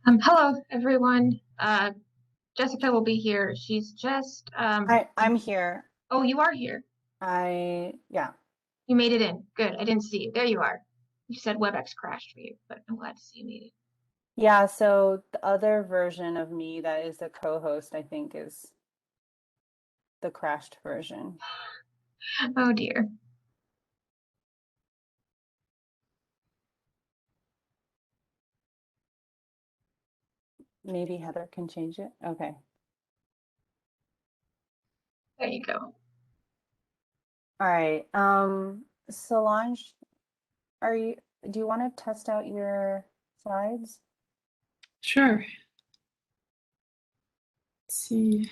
Hello, everyone. Jessica will be here. She's just, I'm here. oh, you are here. Yeah. You made it in. Good. I didn't see you. There you are. You said WebEx crashed for you, but I'm glad to see you made it. Yeah, so the other version of me that is the co-host, I think, is the crashed version. Oh dear. Maybe Heather can change it. Okay. There you go. All right. Solange, do you want to test out your slides? Sure. Let's see.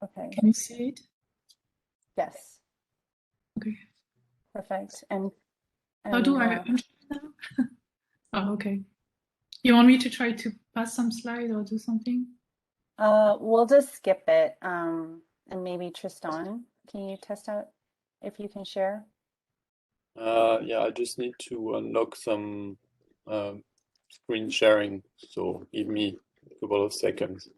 Okay. Can you see it? Yes. Okay. Perfect. How do I enter now? Oh, okay. You want me to try to pass some slides or do something? We'll just skip it. And maybe Tristan, can you test out if you can share? Yeah, I just need to unlock some screen sharing, so give me a couple of seconds.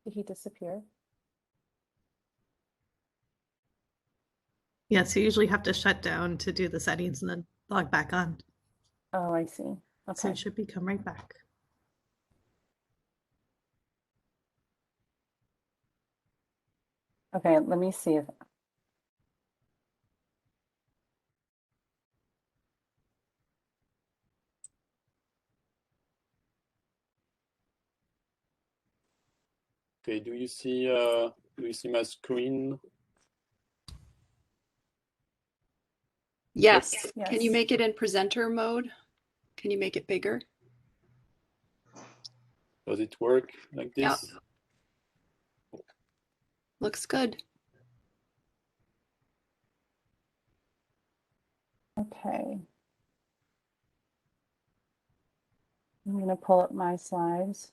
Did he disappear? Yeah, so you usually have to shut down to do the settings and then log back on. Oh, I see. So Okay. it should come right back. Okay, let me see if Okay, do you see my screen? Yes. Yes. Can you make it in presenter mode? Can you make it bigger? Does it work like this? Yep. Looks good. Okay. I'm going to pull up my slides.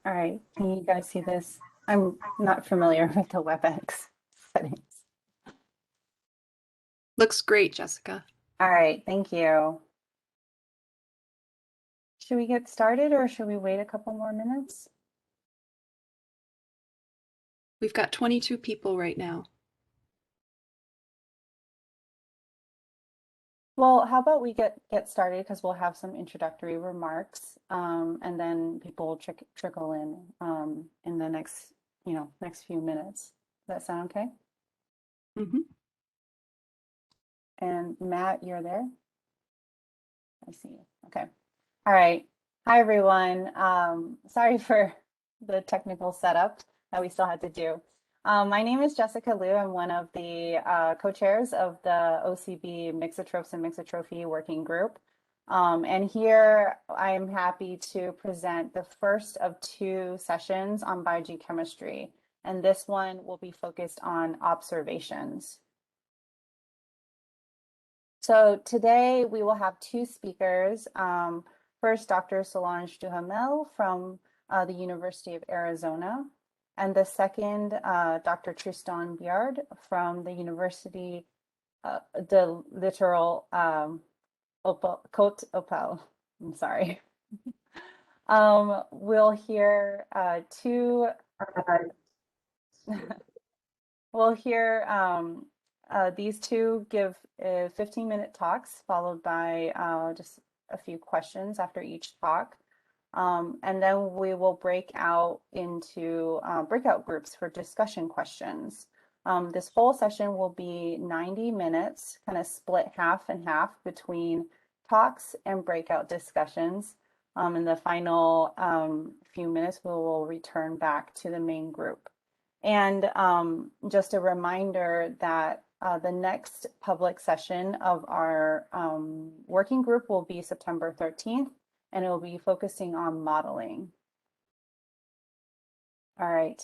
All right, can you guys see this? I'm not familiar with the WebEx settings. Looks great, Jessica. All right, thank you. Should we get started or should we wait a couple more minutes? We've got 22 people right now. Well, how about we get started because we'll have some introductory remarks, and then people will trickle in the next few minutes. Does that sound okay? Mm-hmm. And Matt, you're there? I see you. Okay. All right. Hi, everyone. Sorry for the technical setup that we still had to do. My name is Jessica Liu. I'm one of the co-chairs of the OCB Mixotrophs and Mixotrophy Working Group. And here I am happy to present the first of two sessions on biogeochemistry. And this one will be focused on observations. So today we will have two speakers. First, Dr. Solange Duhamel from the University of Arizona, and the second, Dr. Tristan Biard from the University, the Littoral Côte Opal. I'm sorry. We'll hear we'll hear these two give 15-minute talks followed by just a few questions after each talk. And then we will break out into breakout groups for discussion questions. This whole session will be 90 minutes, kind of split half and half between talks and breakout discussions. In the final few minutes, we will return back to the main group. And just a reminder that the next public session of our working group will be September 13th, and it will be focusing on modeling. All right.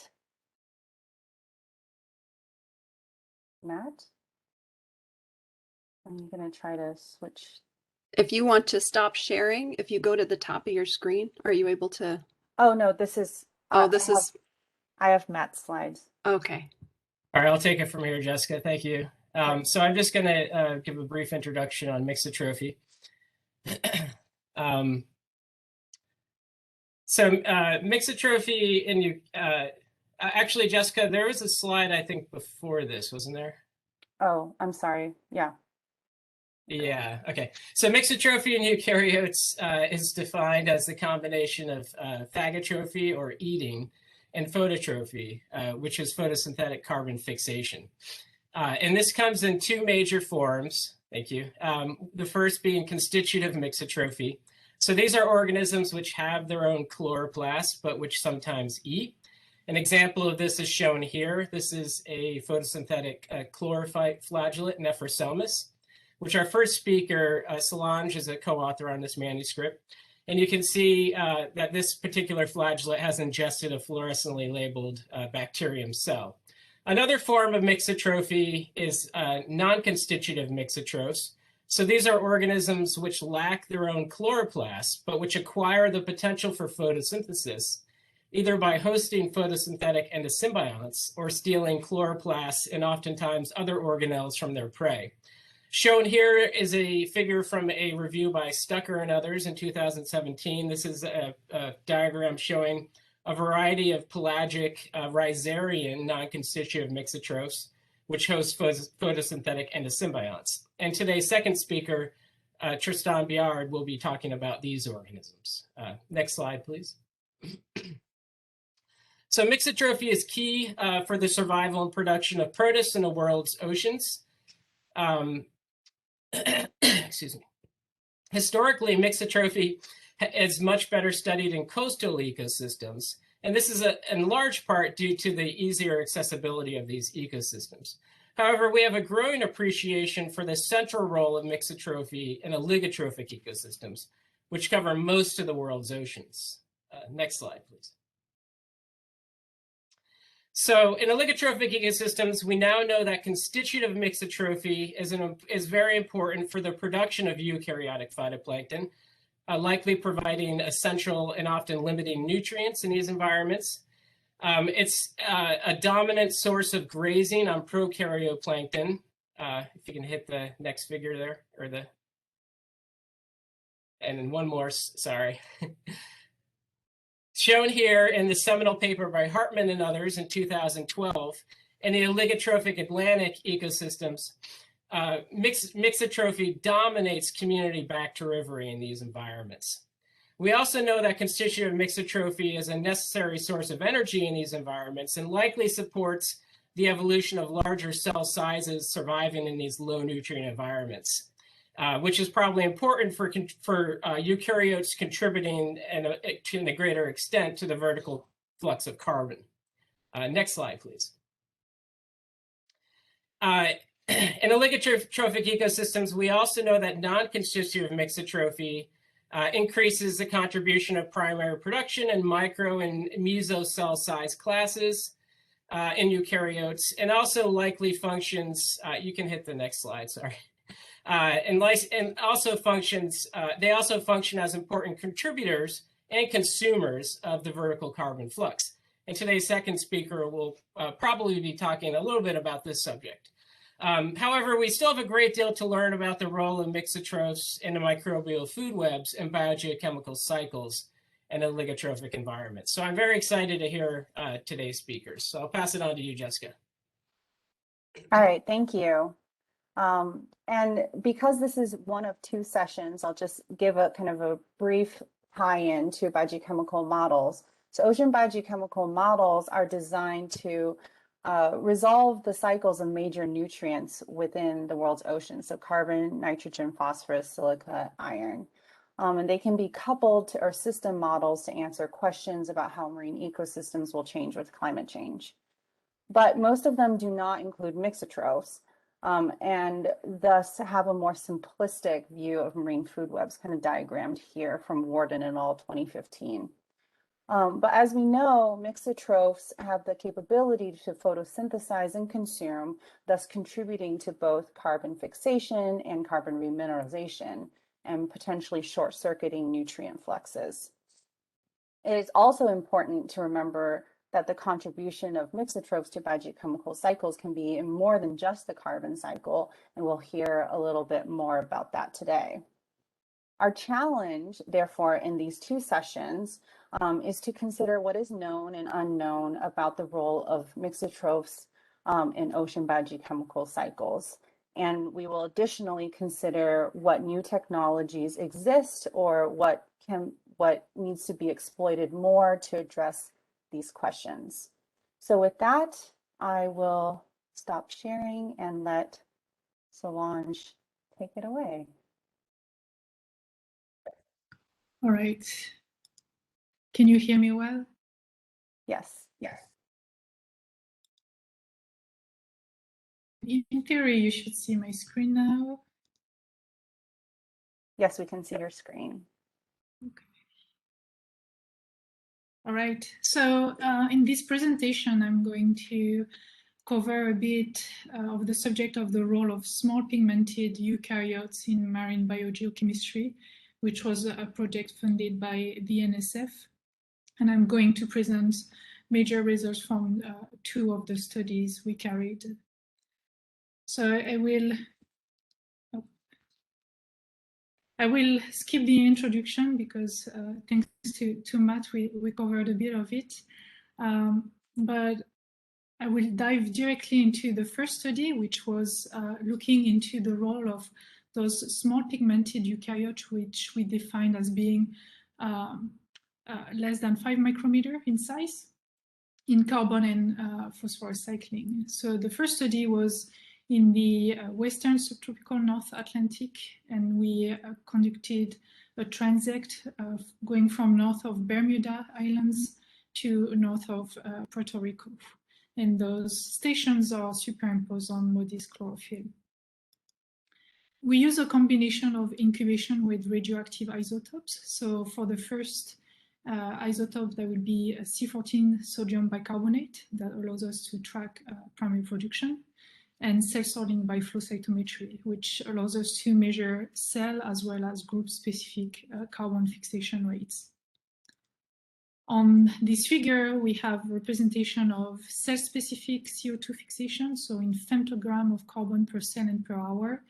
Matt? I'm going to try to switch. If you want to stop sharing, if you go to the top of your screen, are you able to? Oh, no, this is. Oh, this is. I have Matt's slides. Okay. All right, I'll take it from here, Jessica. Thank you. So I'm just going to give a brief introduction on mixotrophy. Mixotrophy, and you actually, Jessica, there was a slide I think before this, wasn't there? Oh, I'm sorry. Yeah. Yeah. Okay. So mixotrophy in eukaryotes is defined as the combination of phagotrophy or eating and phototrophy, which is photosynthetic carbon fixation. And this comes in two major forms. Thank you. The first being constitutive mixotrophy. So these are organisms which have their own chloroplast, but which sometimes eat. An example of this is shown here. This is a photosynthetic chlorophyte flagellate, Nephrosomus, which our first speaker, Solange, is a co-author on this manuscript. And you can see that this particular flagellate has ingested a fluorescently labeled bacterium cell. Another form of mixotrophy is non-constitutive mixotrophs. So these are organisms which lack their own chloroplast, but which acquire the potential for photosynthesis, either by hosting photosynthetic endosymbionts or stealing chloroplasts and oftentimes other organelles from their prey. Shown here is a figure from a review by Stucker and others in 2017. This is a diagram showing a variety of pelagic rhizarian non-constitutive mixotrophs, which host photosynthetic endosymbionts. And today's second speaker, Tristan Biard, will be talking about these organisms. Next slide, please. So mixotrophy is key for the survival and production of protists in the world's oceans. Excuse me. Historically, mixotrophy is much better studied in coastal ecosystems, and this is in large part due to the easier accessibility of these ecosystems. However, we have a growing appreciation for the central role of mixotrophy in oligotrophic ecosystems, which cover most of the world's oceans. Next slide, please. So in oligotrophic ecosystems, we now know that constitutive mixotrophy is very important for the production of eukaryotic phytoplankton, likely providing essential and often limiting nutrients in these environments. It's a dominant source of grazing on prokaryoplankton. If you can hit the next figure there, or and then one more, sorry. Shown here in the seminal paper by Hartman and others in 2012, in the oligotrophic Atlantic ecosystems, mixotrophy dominates community bacterivory in these environments. We also know that constitutive mixotrophy is a necessary source of energy in these environments and likely supports the evolution of larger cell sizes surviving in these low nutrient environments, which is probably important for eukaryotes contributing to a greater extent to the vertical flux of carbon. Next slide, please. In oligotrophic ecosystems, we also know that non-constitutive mixotrophy increases the contribution of primary production in micro and meso cell size classes in eukaryotes, and also likely functions, you can hit the next slide, sorry. They also function as important contributors and consumers of the vertical carbon flux. And today's second speaker will probably be talking a little bit about this subject. However, we still have a great deal to learn about the role of mixotrophs in the microbial food webs and biogeochemical cycles in oligotrophic environments. So I'm very excited to hear today's speakers. So I'll pass it on to you, Jessica. All right, thank you. And because this is one of two sessions, I'll just give a kind of a brief tie-in to biogeochemical models. So ocean biogeochemical models are designed to resolve the cycles of major nutrients within the world's oceans. So carbon, nitrogen, phosphorus, silica, iron. And they can be coupled to, or system models to answer questions about how marine ecosystems will change with climate change. But most of them do not include mixotrophs, and thus have a more simplistic view of marine food webs, kind of diagrammed here from Warden et al. 2015. But as we know, mixotrophs have the capability to photosynthesize and consume, thus contributing to both carbon fixation and carbon remineralization, and potentially short-circuiting nutrient fluxes. It is also important to remember that the contribution of mixotrophs to biogeochemical cycles can be in more than just the carbon cycle, and we'll hear a little bit more about that today. Our challenge, therefore, in these two sessions is to consider what is known and unknown about the role of mixotrophs in ocean biogeochemical cycles. And we will additionally consider what new technologies exist or what needs to be exploited more to address these questions. So with that, I will stop sharing and let Solange take it away. All right. Can you hear me well? Yes. Yes. In theory, you should see my screen now. Yes, we can see your screen. Okay. All right. So in this presentation, I'm going to cover a bit of the subject of the role of small pigmented eukaryotes in marine biogeochemistry, which was a project funded by the NSF. And I'm going to present major results from two of the studies we carried. So I will skip the introduction because thanks to Matt, we covered a bit of it. But I will dive directly into the first study, which was looking into the role of those small pigmented eukaryotes, which we defined as being less than 5 micrometer in size, in carbon and phosphorus cycling. So the first study was in the western subtropical North Atlantic, and we conducted a transect going from north of Bermuda Islands to north of Puerto Rico. And those stations are superimposed on Modi's chlorophyll. We use a combination of incubation with radioactive isotopes. So for the first isotope, that would be a C14 sodium bicarbonate that allows us to track primary production, and cell sorting by flow cytometry, which allows us to measure cell as well as group-specific carbon fixation rates. On this figure, we have representation of cell-specific CO2 fixation, so in femtogram of carbon per cell and per hour.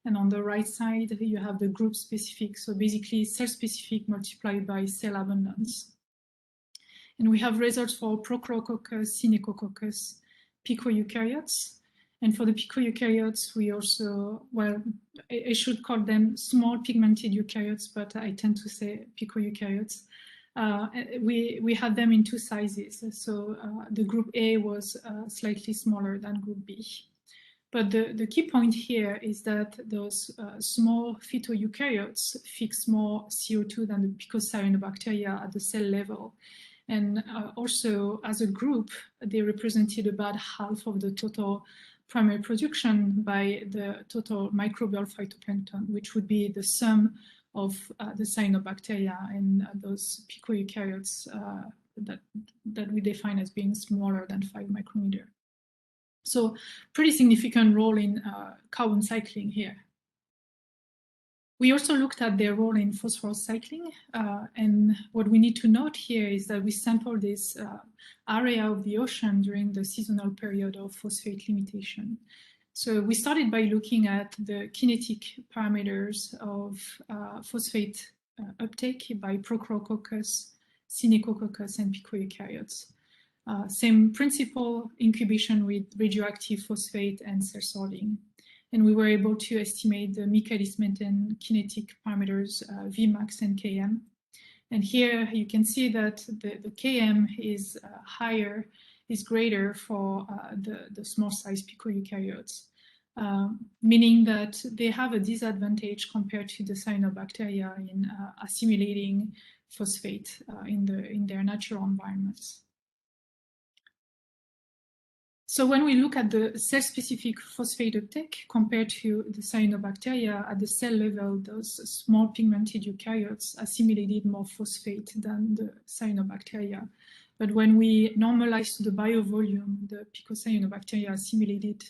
And on the right side, you have the group-specific, so basically cell-specific multiplied by cell abundance. And we have results for Prochlorococcus, Synechococcus, picoeukaryotes. And for the picoeukaryotes, we also, well, I should call them small pigmented eukaryotes, but I tend to say picoeukaryotes. We had them in two sizes. So the group A was slightly smaller than group B. But the key point here is that those small phytoeukaryotes fix more CO2 than the picocyanobacteria at the cell level. And also, as a group, they represented about half of the total primary production by the total microbial phytoplankton, which would be the sum of the cyanobacteria and those picoeukaryotes that we define as being smaller than 5 micrometer. So pretty significant role in carbon cycling here. We also looked at their role in phosphorus cycling, and what we need to note here is that we sampled this area of the ocean during the seasonal period of phosphate limitation. So we started by looking at the kinetic parameters of phosphate uptake by Prochlorococcus, Synechococcus, and picoeukaryotes. Same principle, incubation with radioactive phosphate and cell sorting. And we were able to estimate the Michaelis-Menten kinetic parameters Vmax and Km. And here you can see that the Km is greater for the small size picoeukaryotes, meaning that they have a disadvantage compared to the cyanobacteria in assimilating phosphate in their natural environments. So when we look at the cell-specific phosphate uptake compared to the cyanobacteria at the cell level, those small pigmented eukaryotes assimilated more phosphate than the cyanobacteria. But when we normalize to the biovolume, the picocyanobacteria assimilated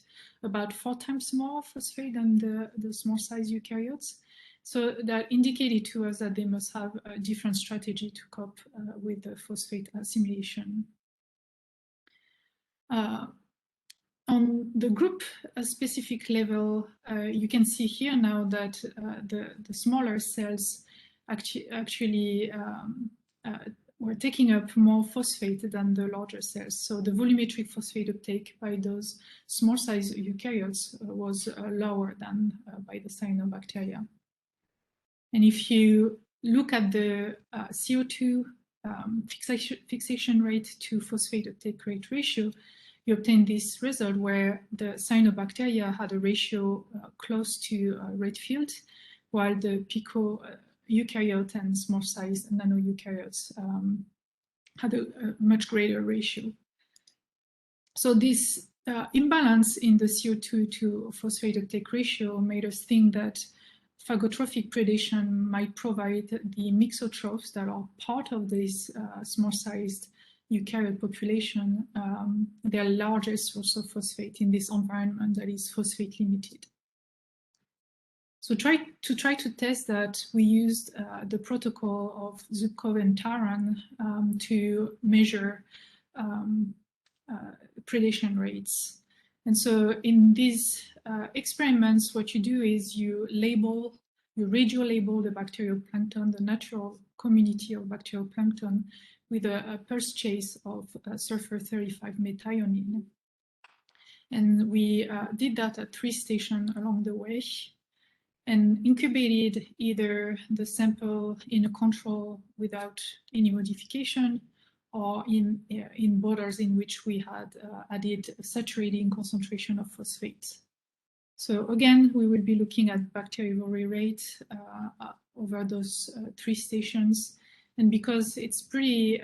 about 4 times more phosphate than the small size eukaryotes. So that indicated to us that they must have a different strategy to cope with the phosphate assimilation. On the group specific level, you can see here now that the smaller cells actually were taking up more phosphate than the larger cells. So the volumetric phosphate uptake by those small size eukaryotes was lower than by the cyanobacteria. And if you look at the CO2 fixation rate to phosphate uptake rate ratio, you obtain this result where the cyanobacteria had a ratio close to rate field, while the pico eukaryote and small size nano eukaryotes had a much greater ratio. So this imbalance in the CO2 to phosphate uptake ratio made us think that phagotrophic predation might provide the mixotrophs that are part of this small-sized eukaryote population their largest source of phosphate in this environment that is phosphate limited. So to try to test that, we used the protocol of Zubkov and Taran to measure predation rates. And so in these experiments, what you do is you radio label the bacterial plankton, the natural community of bacterial plankton, with a pulse chase of sulfur 35 methionine. And we did that at 3 stations along the way and incubated either the sample in a control without any modification or in bottles in which we had added a saturating concentration of phosphate. So again, we will be looking at bacteriovory rate over those 3 stations. And because it's pretty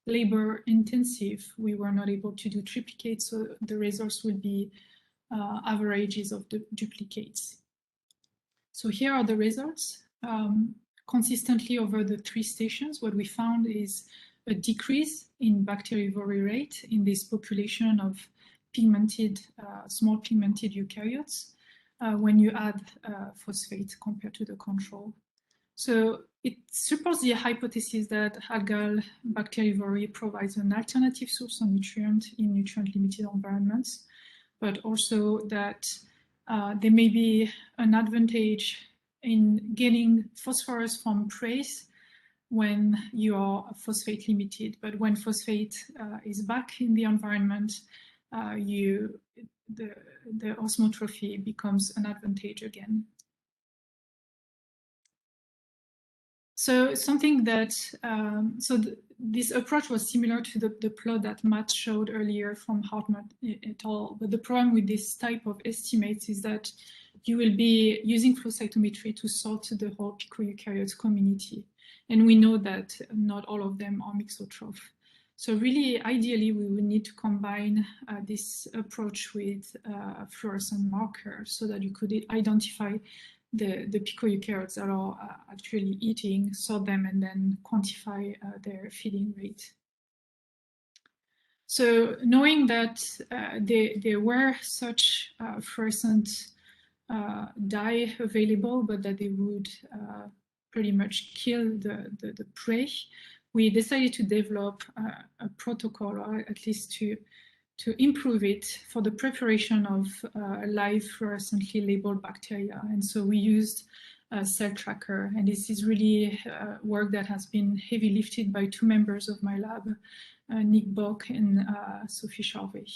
labor intensive, we were not able to do triplicates, so the results will be averages of the duplicates. So here are the results. Consistently over the 3 stations, what we found is a decrease in bacteriovory rate in this population of pigmented, small pigmented eukaryotes when you add phosphate compared to the control. So it supports the hypothesis that algal bacteriovory provides an alternative source of nutrient in nutrient-limited environments, but also that there may be an advantage in getting phosphorus from praise when you are phosphate limited, but when phosphate is back in the environment, the osmotrophy becomes an advantage again. So something that, this approach was similar to the plot that Matt showed earlier from Hartman et al. But the problem with this type of estimates is that you will be using flow cytometry to sort the whole picoeukaryotes community. And we know that not all of them are mixotroph. So really, ideally, we would need to combine this approach with fluorescent markers so that you could identify the picoeukaryotes that are actually eating, sort them, and then quantify their feeding rate. So knowing that there were such fluorescent dye available, but that they would pretty much kill the prey, we decided to develop a protocol, or at least to improve it for the preparation of live fluorescently labeled bacteria. And so we used a cell tracker, and this is really work that has been heavy lifted by 2 members of my lab, Nick Bock and Sophie Charvet.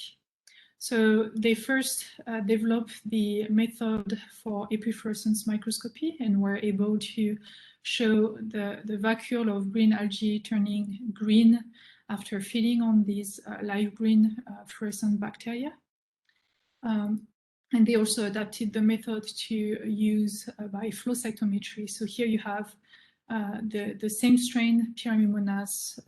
So they first developed the method for epifluorescence microscopy and were able to show the vacuole of green algae turning green after feeding on these live green fluorescent bacteria. And they also adapted the method to use by flow cytometry. So here you have the same strain, Pyramimonas,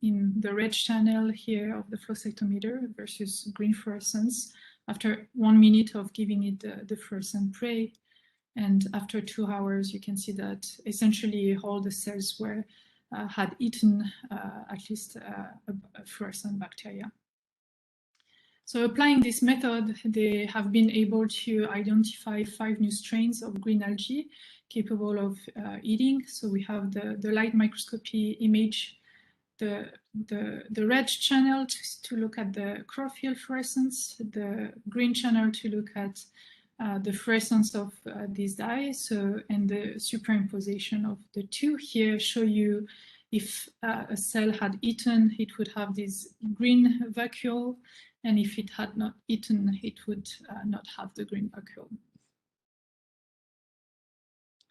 in the red channel here of the flow cytometer versus green fluorescence after 1 minute of giving it the fluorescent prey. And after 2 hours, you can see that essentially all the cells were had eaten at least a fluorescent bacteria. So applying this method, they have been able to identify 5 new strains of green algae capable of eating. So we have the light microscopy image, the red channel to look at the chlorophyll fluorescence, the green channel to look at the fluorescence of these dyes, and the superimposition of the two here show you if a cell had eaten, it would have this green vacuole, and if it had not eaten, it would not have the green vacuole.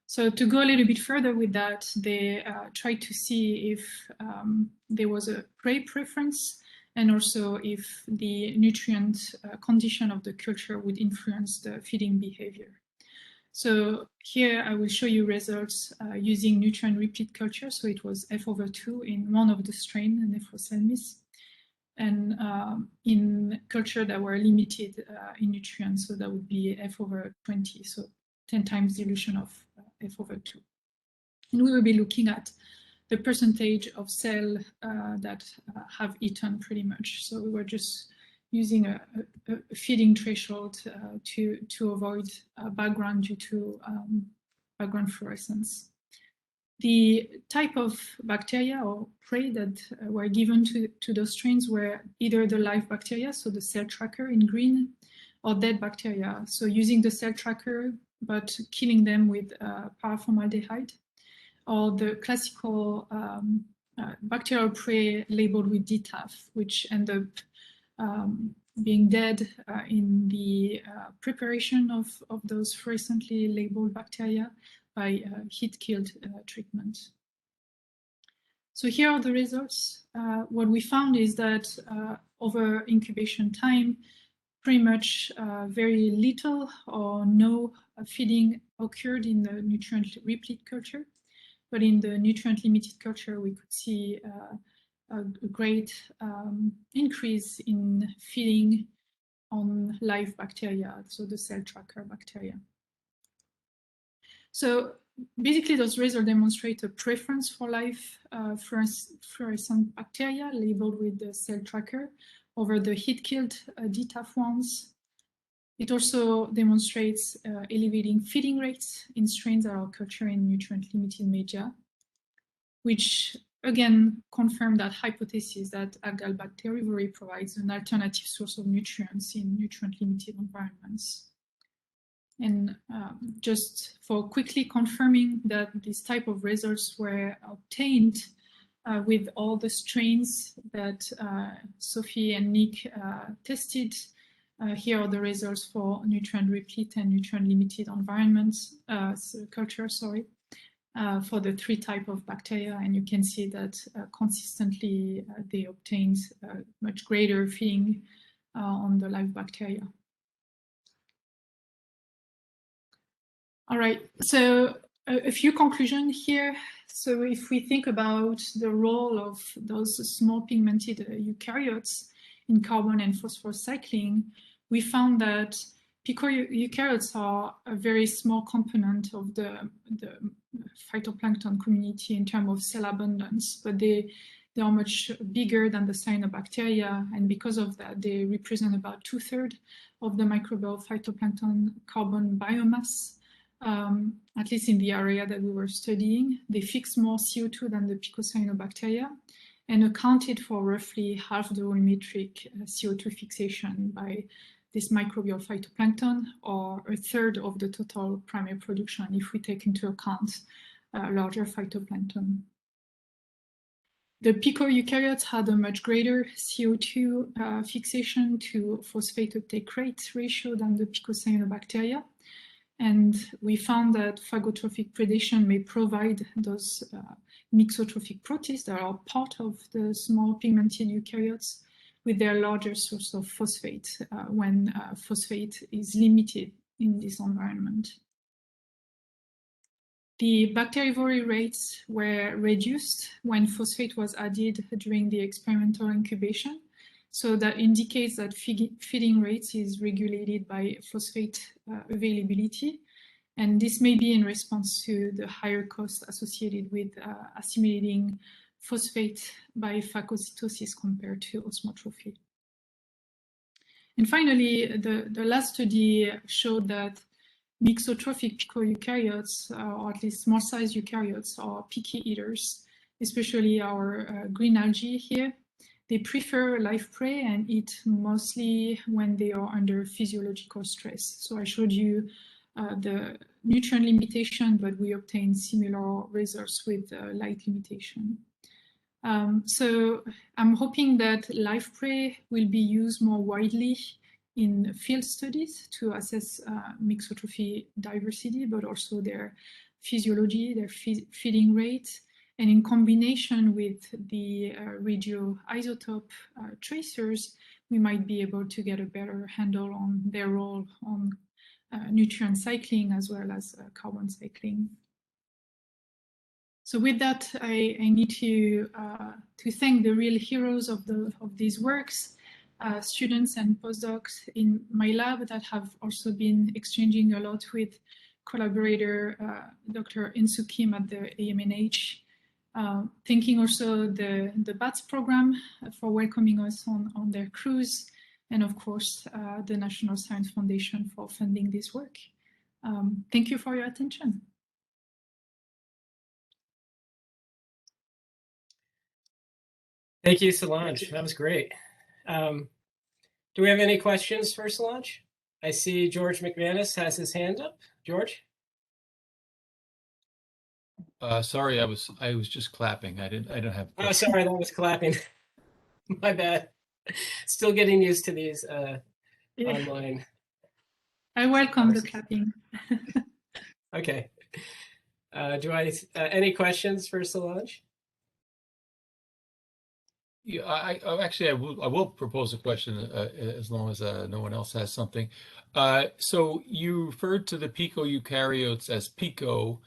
So to go a little bit further with that, they tried to see if there was a prey preference and also if the nutrient condition of the culture would influence the feeding behavior. So here I will show you results using nutrient replete culture. So it was F/2 in one of the strain, Nephrocellmis, and in culture that were limited in nutrients, so that would be F/20, so 10 times dilution of F/2. And we will be looking at the percentage of cell that have eaten pretty much. So we were just using a feeding threshold to avoid background due to background fluorescence. The type of bacteria or prey that were given to those strains were either the live bacteria, so the cell tracker in green, or dead bacteria. So using the cell tracker, but killing them with paraformaldehyde, or the classical bacterial prey labeled with DTAF, which end up being dead in the preparation of those fluorescently labeled bacteria by heat-killed treatment. So here are the results. What we found is that over incubation time, pretty much very little or no feeding occurred in the nutrient replete culture. But in the nutrient limited culture, we could see a great increase in feeding on live bacteria, so the cell tracker bacteria. So basically, those results demonstrate a preference for live fluorescent bacteria labeled with the cell tracker over the heat-killed DTAF ones. It also demonstrates elevating feeding rates in strains that are cultured in nutrient-limited media, which again confirm that hypothesis that algal bacteriovory provides an alternative source of nutrients in nutrient-limited environments. And just for quickly confirming that this type of results were obtained with all the strains that Sophie and Nick tested, here are the results for nutrient replete and nutrient limited environments, culture, sorry, for the 3 types of bacteria. And you can see that consistently they obtained much greater feeding on the live bacteria. All right, so a few conclusions here. So if we think about the role of those small pigmented eukaryotes in carbon and phosphorus cycling, we found that eukaryotes are a very small component of the phytoplankton community in terms of cell abundance, but they are much bigger than the cyanobacteria, and because of that, they represent about 2/3 of the microbial phytoplankton carbon biomass. At least in the area that we were studying. They fix more CO2 than the picocyanobacteria and accounted for roughly half the volumetric CO2 fixation by this microbial phytoplankton, or 1/3 of the total primary production if we take into account larger phytoplankton. The pico eukaryotes had a much greater CO2 fixation to phosphate uptake rate ratio than the picocyanobacteria. And we found that phagotrophic predation may provide those mixotrophic protists that are part of the small pigmented eukaryotes with their larger source of phosphate when phosphate is limited in this environment. The bacterivore rates were reduced when phosphate was added during the experimental incubation. So that indicates that feeding rates is regulated by phosphate availability. And this may be in response to the higher cost associated with assimilating phosphate by phagocytosis compared to osmotrophy. And finally, the last study showed that mixotrophic picoeukaryotes, or at least small-sized eukaryotes, are picky eaters, especially our green algae here. They prefer live prey and eat mostly when they are under physiological stress. So I showed you the nutrient limitation, but we obtained similar results with light limitation. So I'm hoping that live prey will be used more widely in field studies to assess mixotrophy diversity, but also their physiology, their feeding rate, and in combination with the radioisotope tracers, we might be able to get a better handle on their role on nutrient cycling as well as carbon cycling. So with that, I need to thank the real heroes of these works, students and postdocs in my lab that have also been exchanging a lot with collaborator Dr. Insoo Kim at the AMNH. Thanking also the BATS program for welcoming us on their cruise, and of course the National Science Foundation for funding this work. Thank you for your attention. Thank you, Solange. That was great. Do we have any questions for Solange? I see George McManus has his hand up. George? Sorry, I was just clapping. I don't have. Oh, sorry, that was clapping. My bad. Still getting used to these online. I welcome the clapping. Okay. Any questions for Solange? Yeah, I will propose a question as long as no one else has something. So you referred to the pico eukaryotes as pico,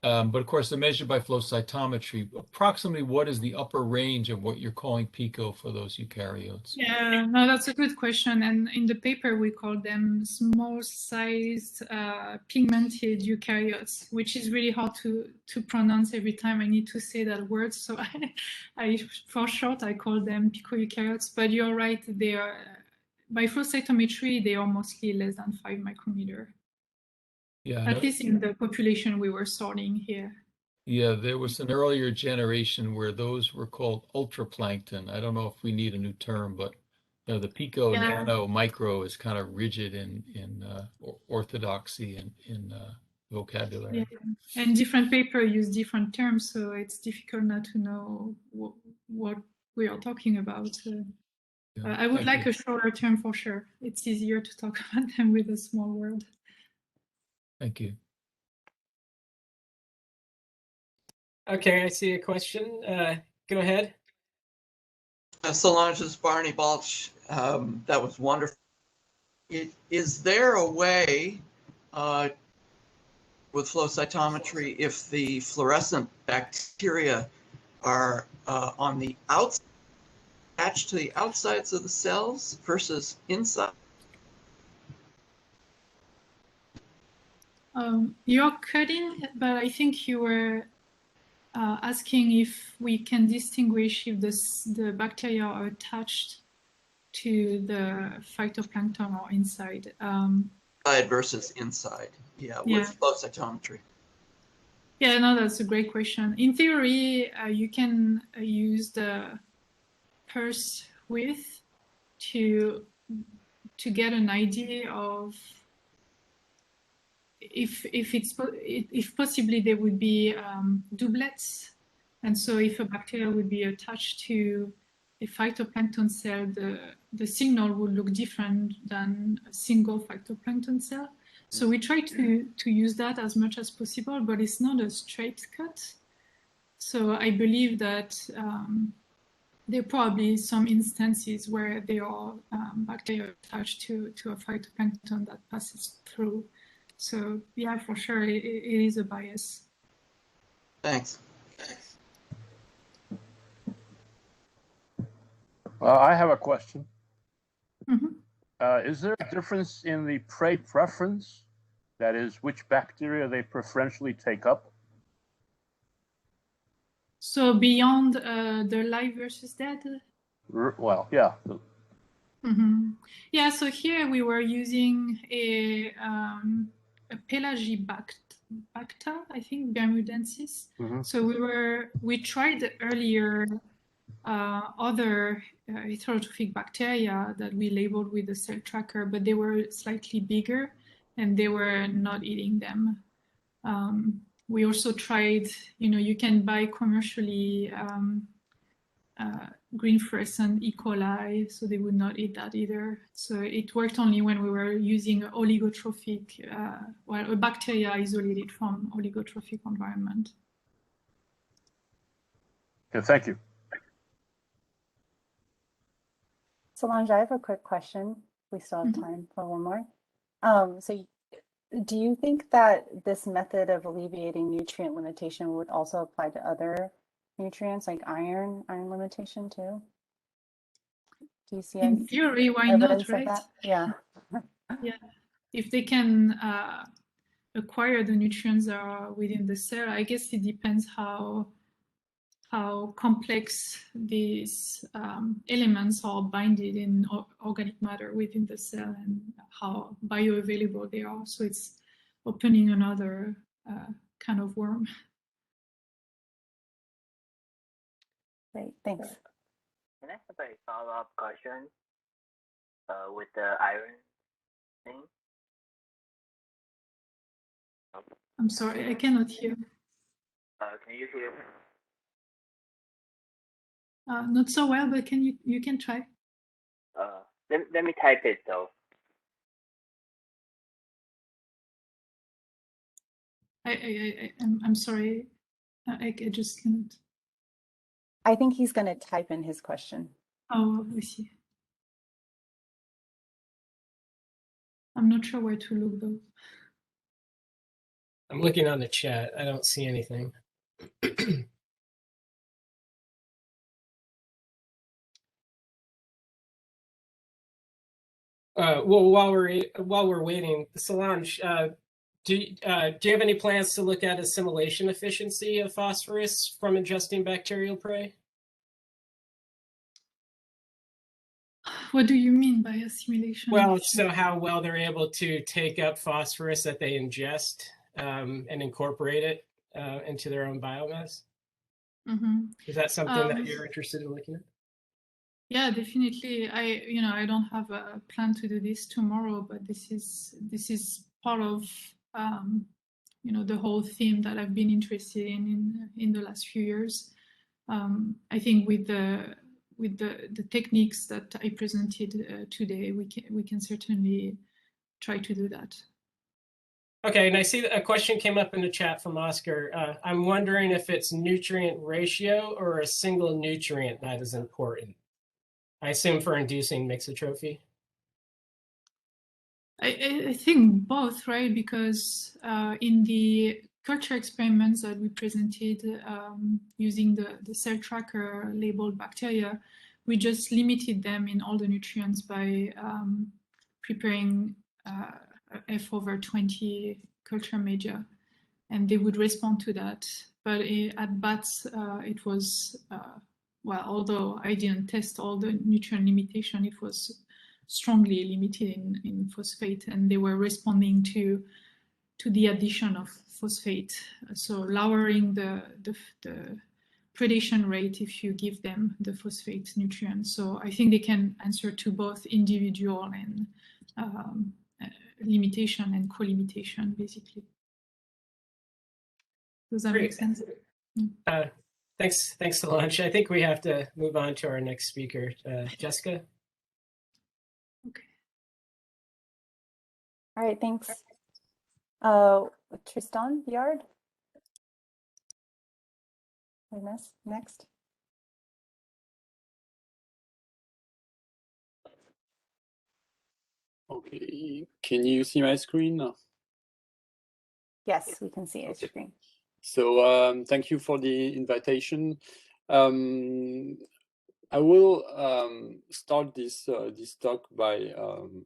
but of course they're measured by flow cytometry. Approximately, what is the upper range of what you're calling pico for those eukaryotes? Yeah, no, that's a good question. And in the paper, we call them small-sized pigmented eukaryotes, which is really hard to pronounce every time I need to say that word. So for short, I call them picoeukaryotes. But you're right, they are, by flow cytometry, they are mostly less than 5 micrometer. Yeah, at least in the population we were sorting here. Yeah, there was an earlier generation where those were called ultraplankton. I don't know if we need a new term, but you know, the pico, nano, micro is kind of rigid in orthodoxy and in vocabulary. Yeah. And different papers use different terms, so it's difficult not to know what we are talking about. I would like a shorter term for sure. It's easier to talk about them with a small word. Thank you. Okay, I see a question. Go ahead. Solange, this is Barney Balch. That was wonderful. Is there a way with flow cytometry, if the fluorescent bacteria are on the outside, attached to the outsides of the cells versus inside? You're cutting, but I think you were asking if we can distinguish if the bacteria are attached to the phytoplankton or inside. Inside versus inside, with flow cytometry. Yeah, no, that's a great question. In theory, you can use the pulse width to get an idea of if possibly there would be doublets And so if a bacteria would be attached to a phytoplankton cell, the signal would look different than a single phytoplankton cell. So we try to use that as much as possible, but it's not a straight cut. So I believe that there are probably some instances where there are bacteria attached to a phytoplankton that passes through. So yeah, for sure, it is a bias. Thanks. I have a question. Mhm. Is there a difference in the prey preference? That is, which bacteria they preferentially take up? So beyond the live versus dead? Well, yeah. Mm-hmm. Yeah, so here we were using a Pelagibacta, I think, bermudensis. Mhm. So we tried earlier other heterotrophic bacteria that we labeled with the cell tracker, but they were slightly bigger and they were not eating them. We also tried, you can buy commercially green fluorescent E. coli, so they would not eat that either. So it worked only when we were using oligotrophic, a bacteria isolated from oligotrophic environment. Okay, thank you. Solange, I have a quick question. We still have time for one more. So do you think that this method of alleviating nutrient limitation would also apply to other nutrients like iron limitation too? Do you see In theory, why evidence not, right? of that? Yeah. Yeah, if they can acquire the nutrients that are within the cell, I guess it depends how complex these elements are binded in organic matter within the cell and how bioavailable they are. So it's opening another kind of worm. Great, thanks. Can I have a follow-up question with the iron thing? I'm sorry, I cannot hear. Can you hear me? Not so well, but you can try. Let me type it though. I'm sorry, I just cannot. I think he's going to type in his question. Oh, I see. I'm not sure where to look though. I'm looking on the chat. I don't see anything. Well, while we're waiting, Solange, do you have any plans to look at assimilation efficiency of phosphorus from ingesting bacterial prey? What do you mean by assimilation? Well, so how well they're able to take up phosphorus that they ingest and incorporate it into their own biomass. Mm-hmm. Is that something that you're interested in looking at? Yeah, definitely. I don't have a plan to do this tomorrow, but this is part of the whole theme that I've been interested in the last few years. I think with the techniques that I presented today, we can certainly try to do that. Okay, and I see that a question came up in the chat from Oscar. I'm wondering if it's nutrient ratio or a single nutrient that is important. I assume for inducing mixotrophy. I think both, right? Because in the culture experiments that we presented using the cell tracker labeled bacteria, we just limited them in all the nutrients by preparing F over 20 culture media, and they would respond to that. But at bats, it was, well, although I didn't test all the nutrient limitation, it was strongly limited in phosphate, and they were responding to the addition of phosphate. So lowering the predation rate if you give them the phosphate nutrient. So I think they can answer to both individual and limitation and co-limitation, basically. Does that make sense? Thanks, Solange. I think we have to move on to our next speaker, Jessica. Okay. All right, thanks. Tristan Biard. Next. Okay, can you see my screen? Yes, we can see your screen. So thank you for the invitation. I will start this talk by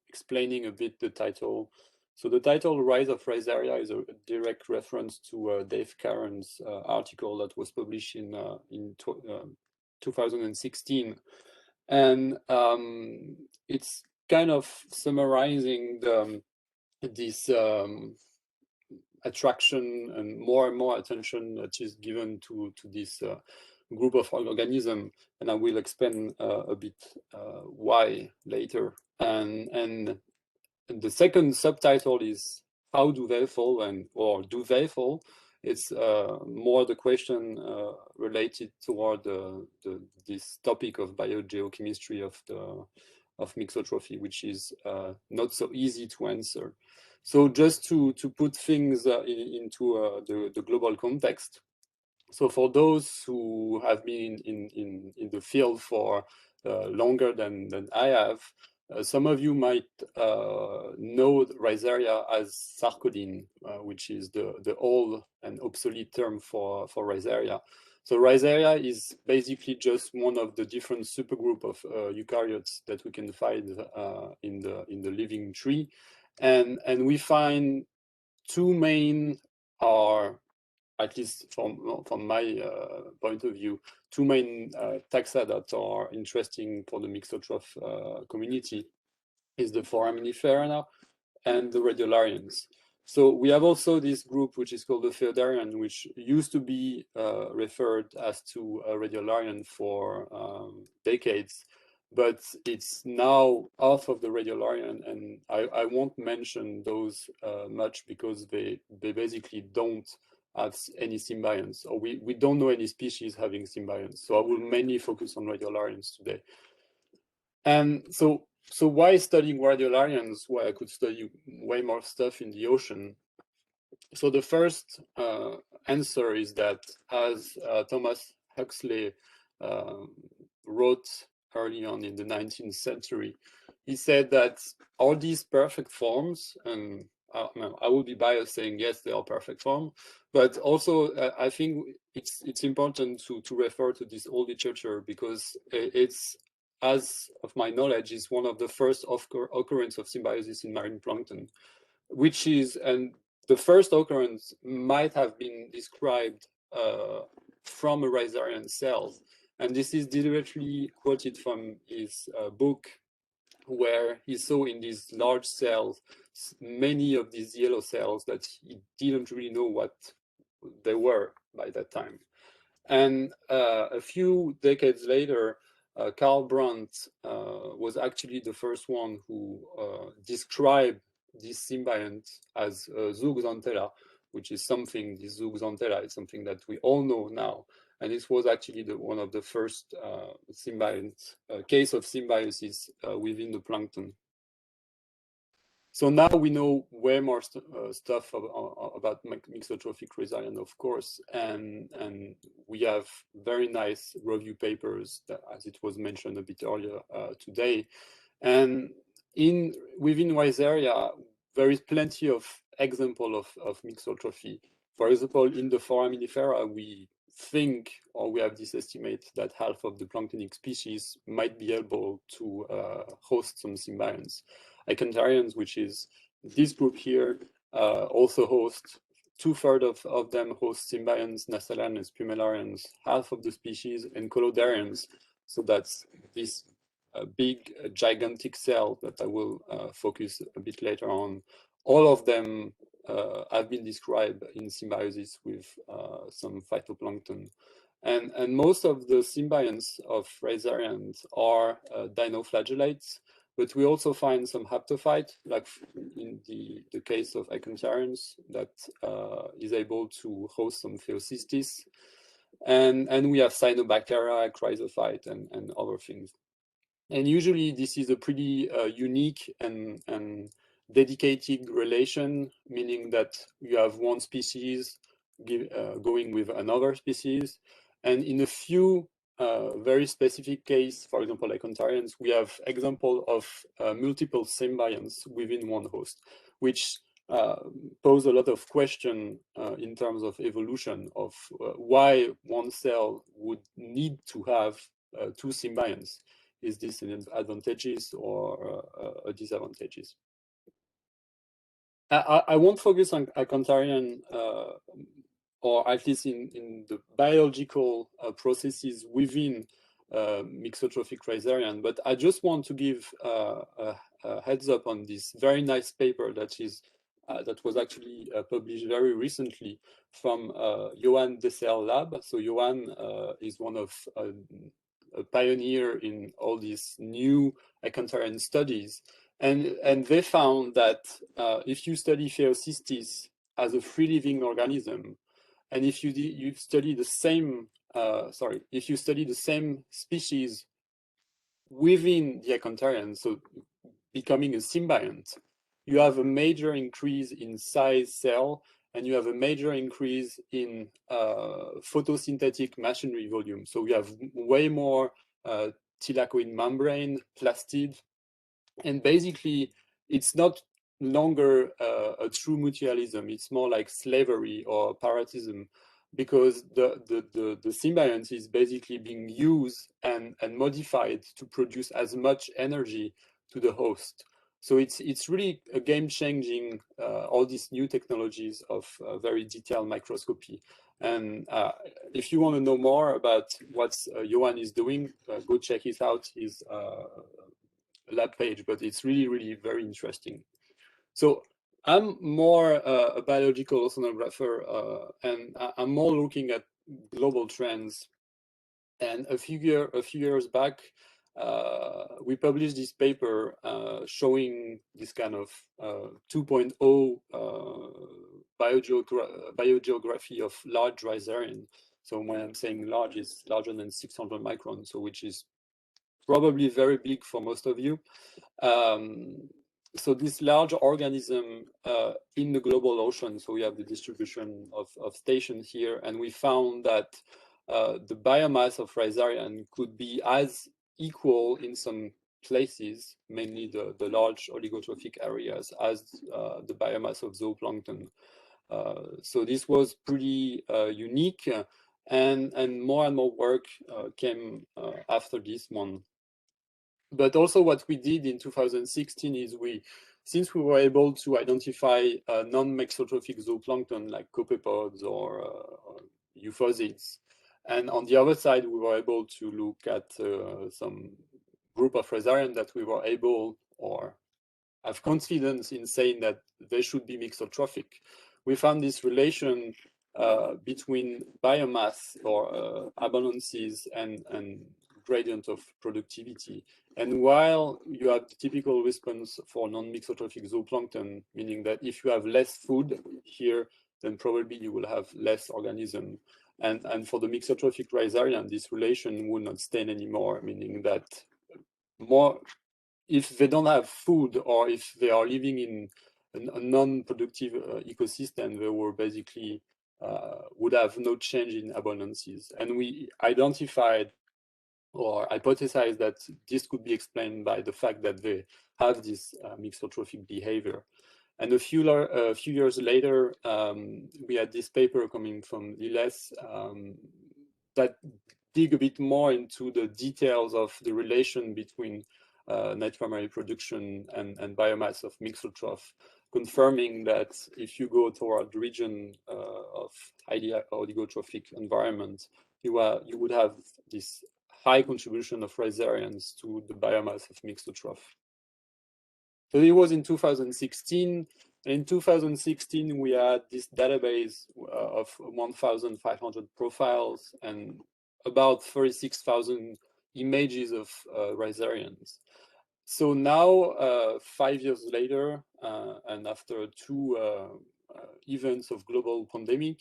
explaining a bit the title. So the title "Rise of Risaria" is a direct reference to Dave Caron's article that was published in 2016, and it's kind of summarizing this attraction and more attention that is given to this group of organisms, and I will explain a bit why later. And the second subtitle is "How do they fall?" or "Do they fall?" It's more the question related toward this topic of biogeochemistry of mixotrophy, which is not so easy to answer. So just to put things into the global context. So for those who have been in the field for longer than I have, some of you might know Risaria as sarcodine, which is the old and obsolete term for Risaria. So Risaria is basically just one of the different supergroup of eukaryotes that we can find in the living tree, and we find two main, are at least from my point of view, two main taxa that are interesting for the Mixotroph community is the foraminifera and the radiolarians. So we have also this group which is called the Feodarian, which used to be referred as to a radiolarian for decades, but it's now off of the radiolarian, and I won't mention those much because they basically don't have any symbionts, or we don't know any species having symbionts. So I will mainly focus on radiolarians today. And so why studying radiolarians? Why I could study way more stuff in the ocean? So the first answer is that, as Thomas Huxley wrote early on in the 19th century, he said that all these perfect forms, and I will be biased saying yes, they are perfect form, but also I think it's important to refer to this old literature because it's, as of my knowledge, is one of the first occurrence of symbiosis in marine plankton, which is, and the first occurrence might have been described from a Risarian cell. And this is directly quoted from his book, where he saw in these large cells many of these yellow cells that he didn't really know what they were by that time. And a few decades later, Karl Brandt was actually the first one who described this symbiont as zooxanthella, which is something, this zooxanthella is something that we all know now. And this was actually one of the first case of symbiosis within the plankton. So now we know way more stuff about mixotrophic Risarian, of course, and we have very nice review papers, that, as it was mentioned a bit earlier today. And within Risaria, there is plenty of example of mixotrophy. For example, in the foraminifera, we think, or we have this estimate, that half of the planktonic species might be able to host some symbionts. Icantarians, which is this group here, also host, 2/3 of them host symbionts, Nassalarians, Pumilarians, half of the species, and Collodarians. So that's this big, gigantic cell that I will focus a bit later on. All of them have been described in symbiosis with some phytoplankton. And most of the symbionts of Risarians are dinoflagellates, but we also find some haptophyte, like in the case of Icantarians, that is able to host some Phaeocystis. and we have cyanobacteria, chrysophyte, and other things. And usually this is a pretty unique and dedicated relation, meaning that you have one species going with another species. And in a few very specific case, for example, like Ontarians, we have example of multiple symbionts within one host, which pose a lot of question in terms of evolution of why one cell would need to have two symbionts. Is this an advantageous or a disadvantageous? I won't focus on Acontarian, or at least in the biological processes within mixotrophic rhizarian, but I just want to give a heads up on this very nice paper that is that was actually published very recently from Johan Dessel lab. So Johan is one of a pioneer in all these new Acontarian studies. And they found that if you study Phaeocystis as a free-living organism, and if you study the same, if you study the same species within the Acontarian, so becoming a symbiont, you have a major increase in size cell, and you have a major increase in photosynthetic machinery volume. So we have way more thylakoid membrane, plastid, and basically it's not longer a true mutualism. It's more like slavery or parasitism, because the symbiont is basically being used and modified to produce as much energy to the host. So it's really a game-changing, all these new technologies of very detailed microscopy. And if you want to know more about what Johan is doing, go check it out. His lab page, but it's really, really very interesting. So I'm more a biological oceanographer, and I'm more looking at global trends. And a few years back, we published this paper showing this kind of 2.0 biogeography of large rhizarian. So when I'm saying large, it's larger than 600 microns, so which is probably very big for most of you. So this large organism in the global ocean, so we have the distribution of stations here, and we found that the biomass of rhizarian could be as equal in some places, mainly the large oligotrophic areas, as the biomass of zooplankton. So this was pretty unique, and more work came after this one. But also what we did in 2016 is since we were able to identify non-mixotrophic zooplankton like copepods or euphausids, and on the other side, we were able to look at some group of rhizarian that we were able or have confidence in saying that they should be mixotrophic. We found this relation between biomass or abundances and gradient of productivity. And while you have the typical response for non-mixotrophic zooplankton, meaning that if you have less food here, then probably you will have less organism. And for the mixotrophic rhizarian, this relation will not stand anymore, meaning that if they don't have food or if they are living in a non-productive ecosystem, they were basically would have no change in abundances. And we identified or hypothesized that this could be explained by the fact that they have this mixotrophic behavior. And a few years later, we had this paper coming from Liles that dig a bit more into the details of the relation between net primary production and biomass of mixotroph, confirming that if you go toward the region of highly oligotrophic environment, you would have this high contribution of rhizarians to the biomass of mixotroph. So it was in 2016. And in 2016, we had this database of 1,500 profiles and about 36,000 images of rhizarians. So now, 5 years later, and after two events of global pandemic,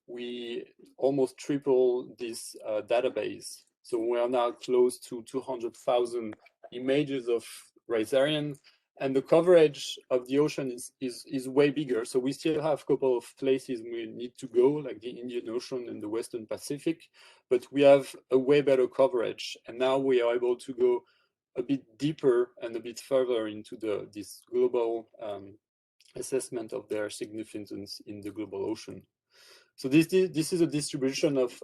we almost triple this database. So we are now close to 200,000 images of rhizarian, and the coverage of the ocean is way bigger. So we still have a couple of places we need to go, like the Indian Ocean and the Western Pacific, but we have a way better coverage. And now we are able to go a bit deeper and a bit further into this global assessment of their significance in the global ocean. So this is a distribution of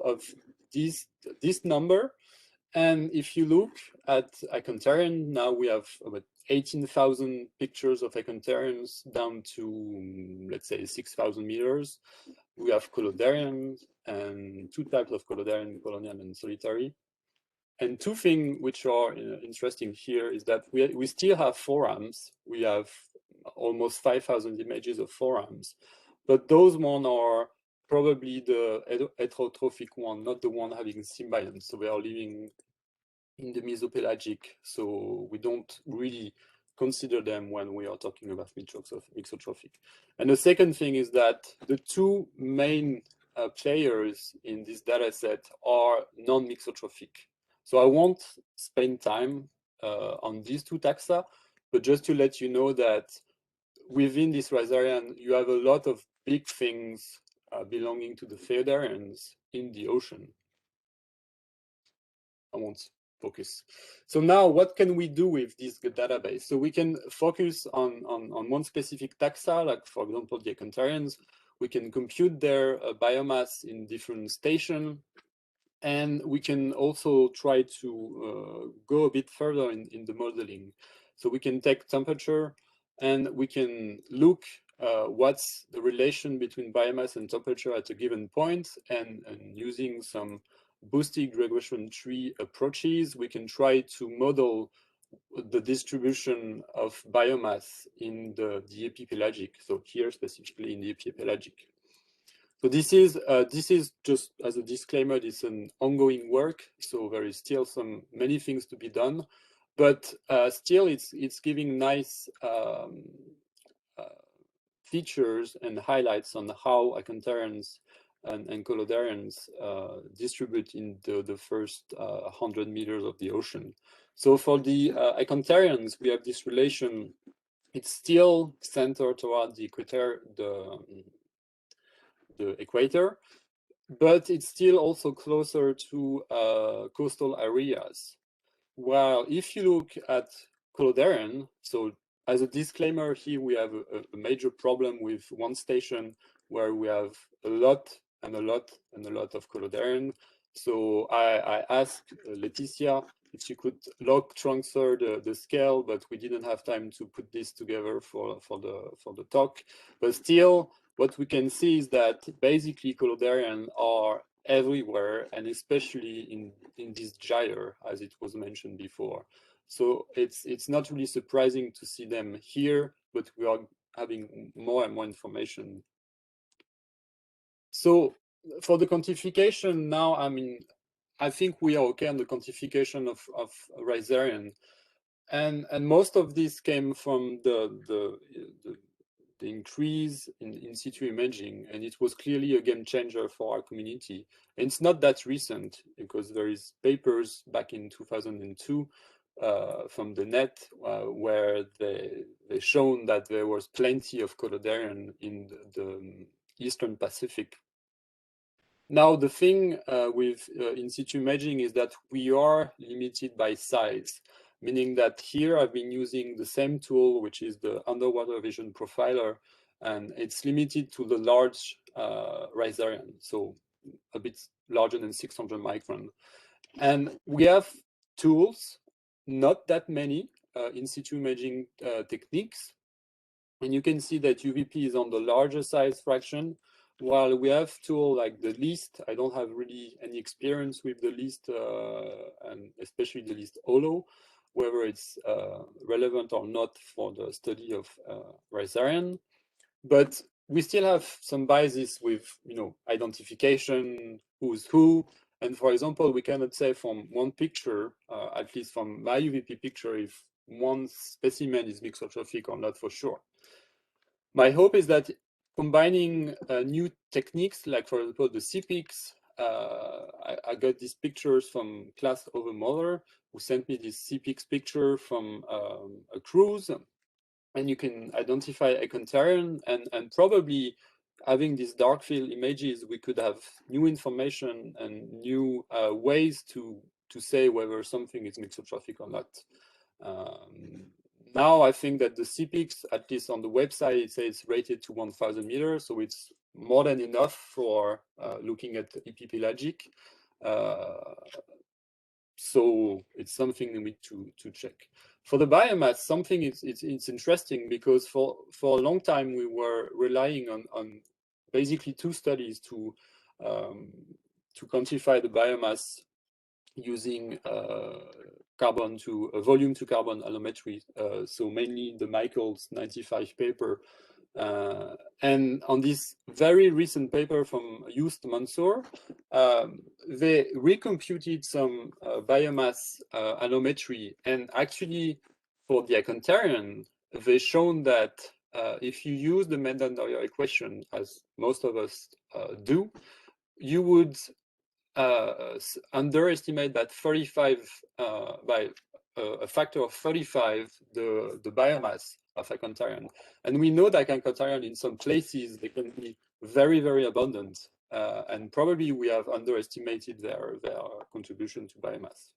this number. And if you look at Icantarian, now we have about 18,000 pictures of Icantarians down to, let's say, 6,000 meters. We have Colodarians and two types of Colodarian, colonial and solitary. And two things which are interesting here is that we still have forams. We have almost 5,000 images of forams, but those one are probably the heterotrophic one, not the one having symbionts. So they are living in the mesopelagic, so we don't really consider them when we are talking about mixotrophic. And the second thing is that the two main players in this data set are non-mixotrophic. So I won't spend time on these two taxa, but just to let you know that within this rhizarian, you have a lot of big things belonging to the Phaeodarians in the ocean. I won't focus. So now what can we do with this database? So we can focus on one specific taxa, like for example, the Icantarians. We can compute their biomass in different stations. And we can also try to go a bit further in the modeling. So we can take temperature and we can look what's the relation between biomass and temperature at a given point, and using some boosted regression tree approaches, we can try to model the distribution of biomass in the epipelagic. So here specifically in the epipelagic. So this is just as a disclaimer, this is an ongoing work. So there is still many things to be done, but still it's giving nice features and highlights on how Icantarians and Colodarians distribute in the first 100 meters of the ocean. So for the Icantarians, we have this relation. It's still centered toward the equator, but it's still also closer to coastal areas. While if you look at Colodarian, so as a disclaimer here, we have a major problem with one station where we have a lot and a lot and a lot of Colodarian. So I asked Laetitia if she could log transfer the scale, but we didn't have time to put this together for the talk. But still, what we can see is that basically Colodarian are everywhere, and especially in this gyre, as it was mentioned before. So it's not really surprising to see them here, but we are having more and more information. So for the quantification now, I think we are okay on the quantification of rhizarian, and most of this came from the increase in situ imaging, and it was clearly a game changer for our community. And it's not that recent, because there is papers back in 2002 from the net where they shown that there was plenty of Colodarian in the Eastern Pacific. Now, the thing with in situ imaging is that we are limited by size, meaning that here I've been using the same tool, which is the underwater vision profiler, and it's limited to the large rhizarian, so a bit larger than 600 micron. And we have tools, not that many in situ imaging techniques, and you can see that UVP is on the larger size fraction, while we have tools like the LIST. I don't have really any experience with the LIST, and especially the LIST HOLO, whether it's relevant or not for the study of rhizarian. But we still have some biases with, identification, who's who. And for example, we cannot say from one picture, at least from my UVP picture, if one specimen is mixotrophic or not for sure. My hope is that combining new techniques, like for example the CPICs. I got these pictures from Klaas Overmoller, who sent me this CPICs picture from a cruise, and you can identify Ecantarian, and probably having these dark field images, we could have new information and new ways to say whether something is mixotrophic or not. Now I think that the CPICs, at least on the website, it says it's rated to 1,000 meters, so it's more than enough for looking at epipelagic. So it's something we need to check. For the biomass, something it's interesting, because for a long time we were relying on basically two studies to quantify the biomass using volume to carbon allometry. So mainly the Michael's 95 paper. And on this very recent paper from Just Mansour, they recomputed some biomass allometry, and actually for the Ecantarian, they shown that if you use the Mendenhall equation, as most of us do, you would underestimate that 35 by a factor of 35 the biomass of Ecantarian. And we know that Ecantarian in some places they can be very, very abundant, and probably we have underestimated their contribution to biomass.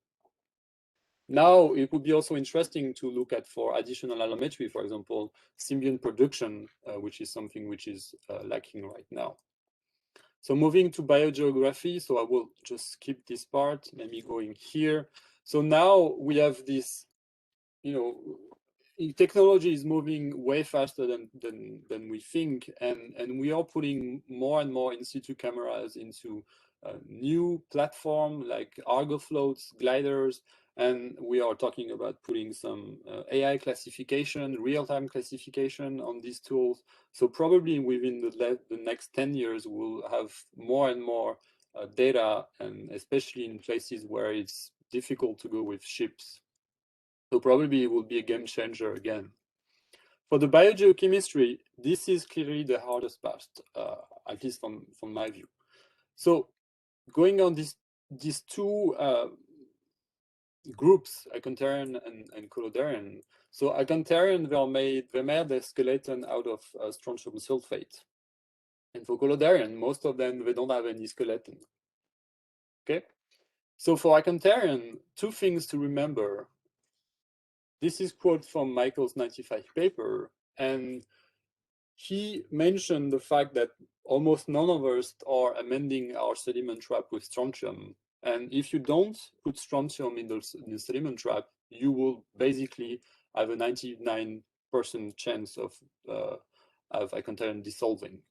Now it would be also interesting to look at for additional allometry, for example, symbiont production, which is something which is lacking right now. So moving to biogeography, so I will just skip this part, maybe going here. So now we have this, technology is moving way faster than we think, and we are putting more and more in situ cameras into new platform like Argo floats, gliders, and we are talking about putting some AI classification, real-time classification on these tools. So probably within the next 10 years, we'll have more and more data, and especially in places where it's difficult to go with ships. So probably it will be a game changer again. For the biogeochemistry, this is clearly the hardest part, at least from my view. So going on these two groups, Ecantarian and Collodarian. So Ecantarian, they made their skeleton out of strontium sulfate. And for Collodarian, most of them, they don't have any skeleton. Okay? So for Ecantarian, two things to remember. This is quote from Michael's 95 paper, and he mentioned the fact that almost none of us are amending our sediment trap with strontium. And if you don't put strontium in the sediment trap, you will basically have a 99% chance of Ecantarian dissolving.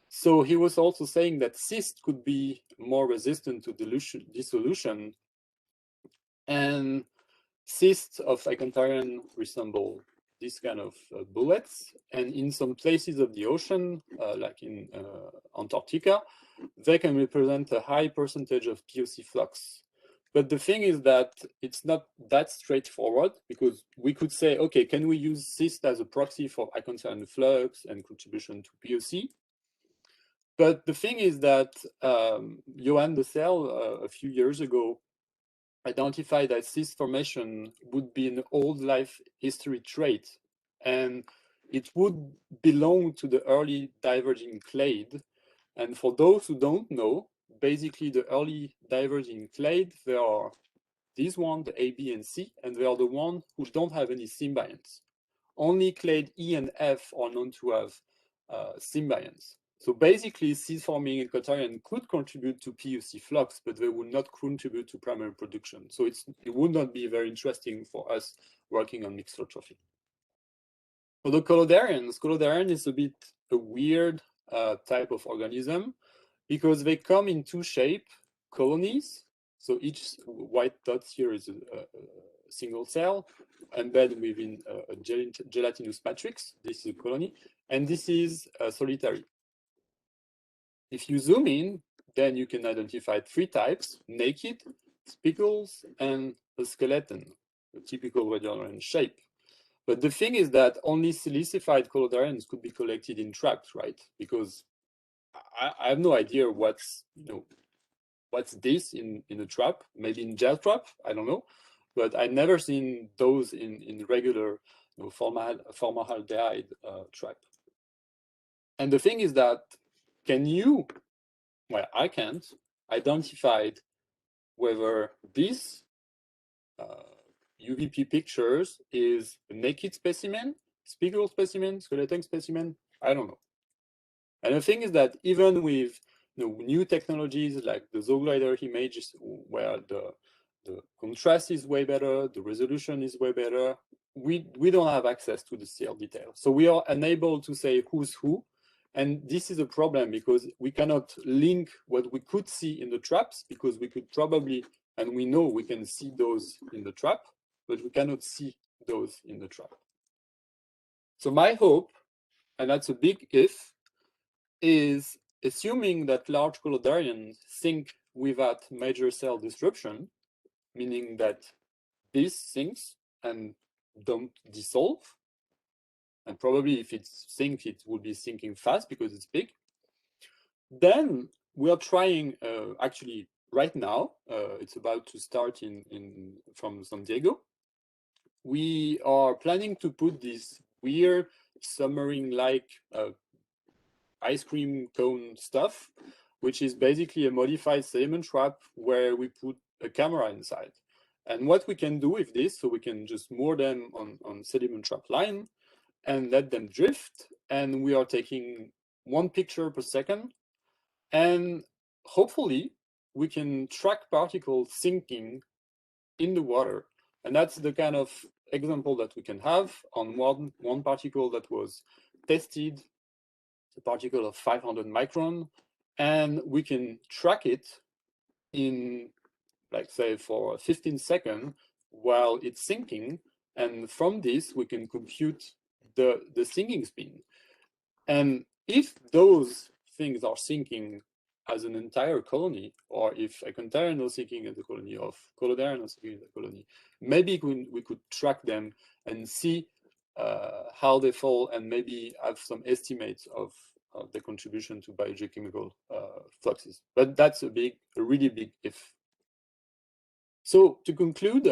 So he was also saying that cyst could be more resistant to dissolution, and cysts of Ecantarian resemble these kind of bullets, and in some places of the ocean, like in Antarctica, they can represent a high percentage of POC flux. But the thing is that it's not that straightforward, because we could say, okay, can we use cyst as a proxy for Ecantarian flux and contribution to POC? But the thing is that Johan de Selle, a few years ago, identified that cyst formation would be an old life history trait, and it would belong to the early diverging clade. And for those who don't know, basically the early diverging clade, they are these ones, the A, B, and C, and they are the ones who don't have any symbionts. Only clade E and F are known to have symbionts. So basically, seed-forming Ecantarian could contribute to PUC flux, but they would not contribute to primary production. So it would not be very interesting for us working on mixotrophy. For the Collodarian is a bit a weird type of organism, because they come in two shapes, colonies. So each white dot here is a single cell embedded within a gelatinous matrix. This is a colony, and this is solitary. If you zoom in, then you can identify three types: naked, spicules, and a skeleton, a typical Radiolarian shape. But the thing is that only silicified collodarians could be collected in traps, right? Because I have no idea what's this in a trap, maybe in gel trap, I don't know. But I've never seen those in regular formaldehyde trap. And the thing is that, can you, well, I can't identify whether this UVP pictures is a naked specimen, spigal specimen, skeleton specimen, I don't know. And the thing is that even with new technologies like the Zooglider images, where the contrast is way better, the resolution is way better, we don't have access to the cell detail. So we are unable to say who's who. And this is a problem because we cannot link what we could see in the traps, because we could probably, and we know we can see those in the trap, but we cannot see those in the trap. So my hope, and that's a big if, is assuming that large collodarians sink without major cell disruption, meaning that this sinks and don't dissolve. And probably if it sinks, it will be sinking fast because it's big. Then we are trying, actually right now, it's about to start from San Diego. We are planning to put this weird submarine-like ice cream cone stuff, which is basically a modified sediment trap where we put a camera inside. And what we can do with this, so we can just moor them on sediment trap line and let them drift. And we are taking 1 picture per second. And hopefully we can track particles sinking in the water. And that's the kind of example that we can have on one particle that was tested, a particle of 500 micron, and we can track it in, like, say, for 15 seconds while it's sinking. And from this, we can compute the sinking speed. And if those things are sinking as an entire colony, or if a container is sinking in the colony of collodarian is sinking in the colony, maybe we could track them and see how they fall, and maybe have some estimates of the contribution to biogeochemical fluxes. But that's a really big if. So to conclude,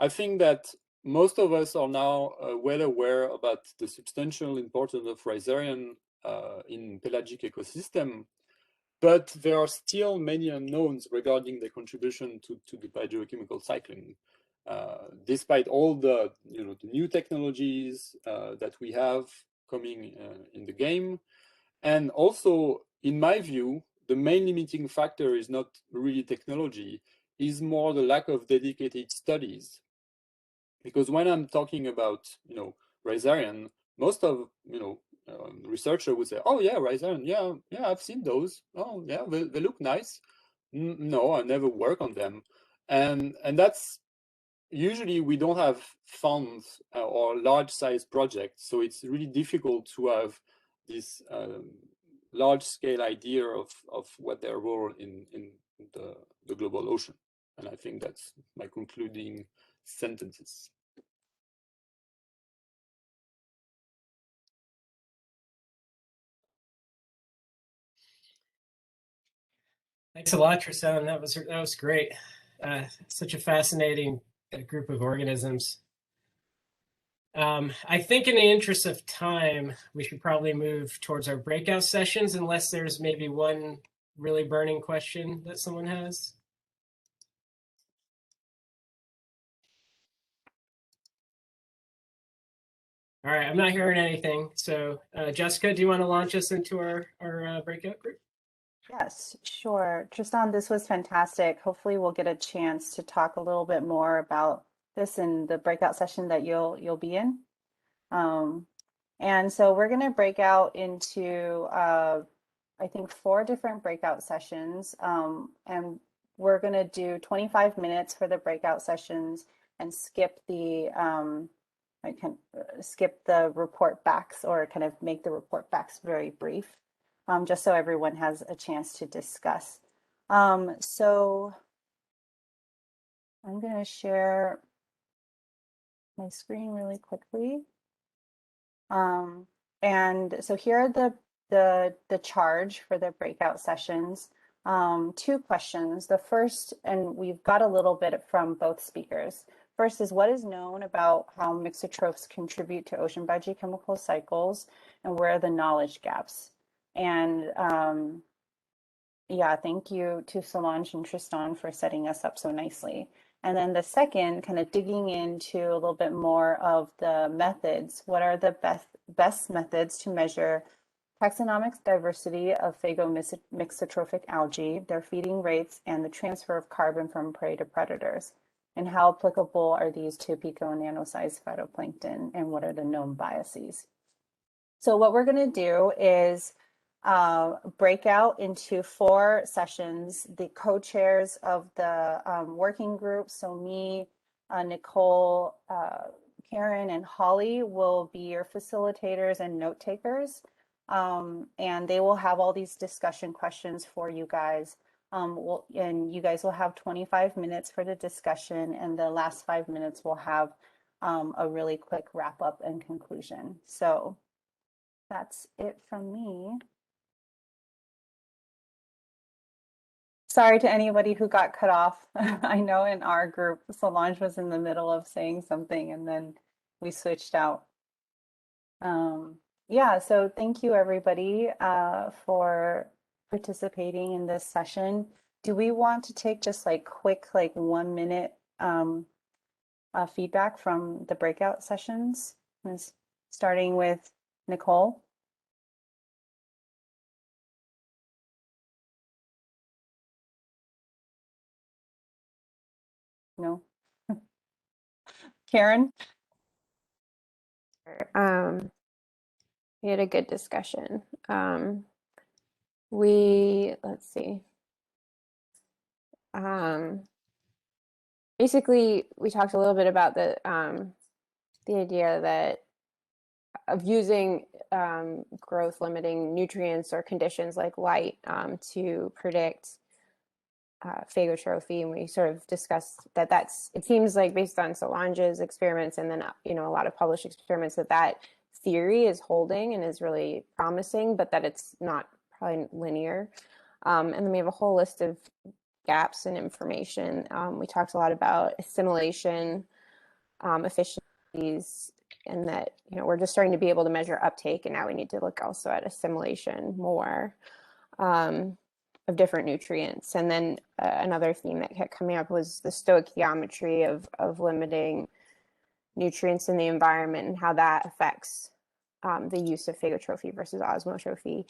I think that most of us are now well aware about the substantial importance of rhizarian in pelagic ecosystem, but there are still many unknowns regarding the contribution to the biogeochemical cycling. Despite all the the new technologies that we have coming in the game. And also, in my view, the main limiting factor is not really technology, is more the lack of dedicated studies. Because when I'm talking about, rhizarian, most of, researcher would say, oh yeah, rhizarian, yeah, I've seen those. Oh yeah, they look nice. No, I never work on them. And that's, usually we don't have funds or large size projects. So it's really difficult to have this large scale idea of what their role in the global ocean. And I think that's my concluding sentences. Thanks a lot, Tristan. That was great. Such a fascinating group of organisms. I think in the interest of time, we should probably move towards our breakout sessions, unless there's maybe one really burning question that someone has. All right, I'm not hearing anything. So Jessica, do you want to launch us into our breakout group? Yes, sure. Tristan, this was fantastic. Hopefully we'll get a chance to talk a little bit more about this in the breakout session that you'll be in. And so we're going to break out into, I think, 4 different breakout sessions. And we're going to do 25 minutes for the breakout sessions and skip the, I can skip the report backs, or kind of make the report backs very brief, just so everyone has a chance to discuss. So I'm going to share my screen really quickly. And so here are the charge for the breakout sessions. 2 questions. The first, and we've got a little bit from both speakers. First is, what is known about how mixotrophs contribute to ocean biogeochemical cycles, and where are the knowledge gaps? And yeah, thank you to Solange and Tristan for setting us up so nicely. And then the second, kind of digging into a little bit more of the methods. What are the best methods to measure taxonomic diversity of phagomixotrophic algae, their feeding rates, and the transfer of carbon from prey to predators? And how applicable are these to pico and nano-sized phytoplankton, and what are the known biases? So what we're going to do is break out into 4 sessions. The co-chairs of the working group, so me, Nicole, Karen, and Holly will be your facilitators and note takers. And they will have all these discussion questions for you guys. And you guys will have 25 minutes for the discussion, and the last 5 minutes will have a really quick wrap up and conclusion. So that's it from me. Sorry to anybody who got cut off. I know in our group, Solange was in the middle of saying something and then we switched out. Yeah, so thank you everybody for participating in this session. Do we want to take just like quick, like 1 minute feedback from the breakout sessions? Starting with Nicole. No. Karen? We had a good discussion. Let's see. Basically, we talked a little bit about the idea that of using growth limiting nutrients or conditions like light to predict phagotrophy, and we sort of discussed that it seems like based on Solange's experiments and then a lot of published experiments that theory is holding and is really promising, but that it's not probably linear. And then we have a whole list of gaps in information. We talked a lot about assimilation efficiencies, and that we're just starting to be able to measure uptake, and now we need to look also at assimilation more of different nutrients. And then another theme that kept coming up was the stoichiometry of limiting nutrients in the environment and how that affects the use of phagotrophy versus osmotrophy.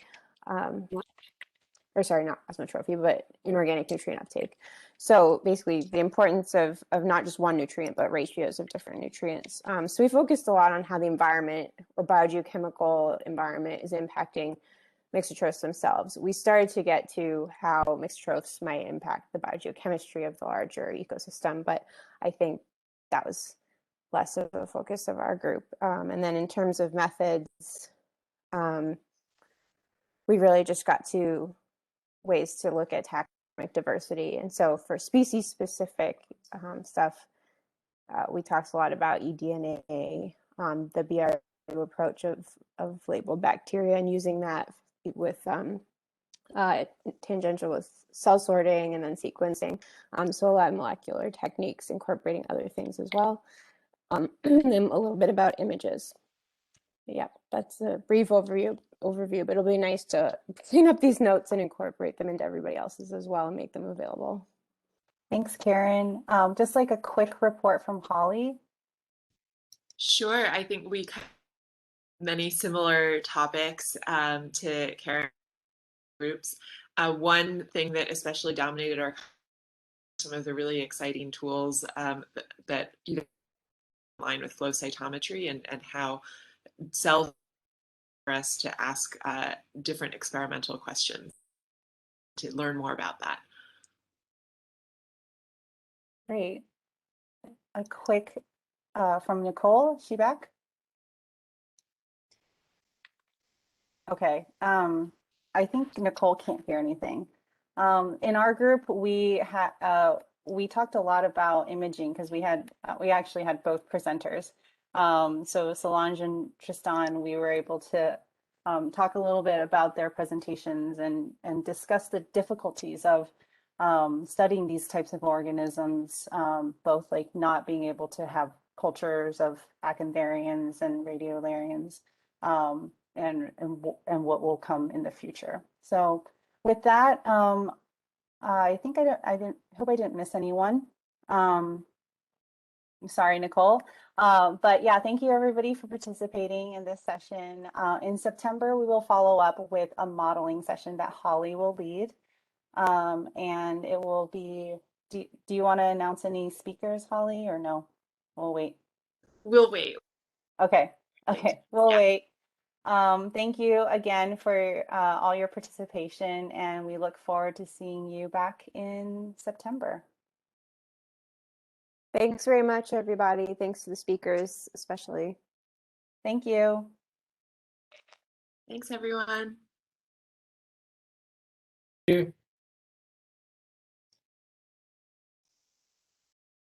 Or sorry, not osmotrophy, but inorganic nutrient uptake. So basically the importance of not just one nutrient, but ratios of different nutrients. So we focused a lot on how the environment or biogeochemical environment is impacting mixotrophs themselves. We started to get to how mixotrophs might impact the biogeochemistry of the larger ecosystem, but I think that was less of a focus of our group. And then in terms of methods, we really just got to ways to look at taxonomic diversity. And so for species specific stuff, we talked a lot about eDNA, the BRU approach of labeled bacteria, and using that with tangential with cell sorting and then sequencing. So a lot of molecular techniques incorporating other things as well. And then a little bit about images. Yeah, that's a brief overview, but it'll be nice to clean up these notes and incorporate them into everybody else's as well and make them available. Thanks, Karen. Just like a quick report from Holly. Sure, I think we covered many similar topics to Karen's groups. One thing that especially dominated our some of the really exciting tools that you align with flow cytometry and how cells for us to ask different experimental questions to learn more about that. Great. A quick from Nicole, is she back? Okay, I think Nicole can't hear anything. In our group, we we talked a lot about imaging because we actually had both presenters. So Solange and Tristan, we were able to talk a little bit about their presentations and discuss the difficulties of studying these types of organisms, both like not being able to have cultures of acantharians and radiolarians, and what will come in the future. So with that, I think I didn't hope I didn't miss anyone. I'm sorry, Nicole. But yeah, thank you everybody for participating in this session. In September, we will follow up with a modeling session that Holly will lead. And it will be, do you want to announce any speakers, Holly, or no? We'll wait. We'll wait. Okay, we'll wait. Thank you again for all your participation, and we look forward to seeing you back in September. Thanks very much, everybody. Thanks to the speakers, especially. Thank you. Thanks, everyone. Thank you.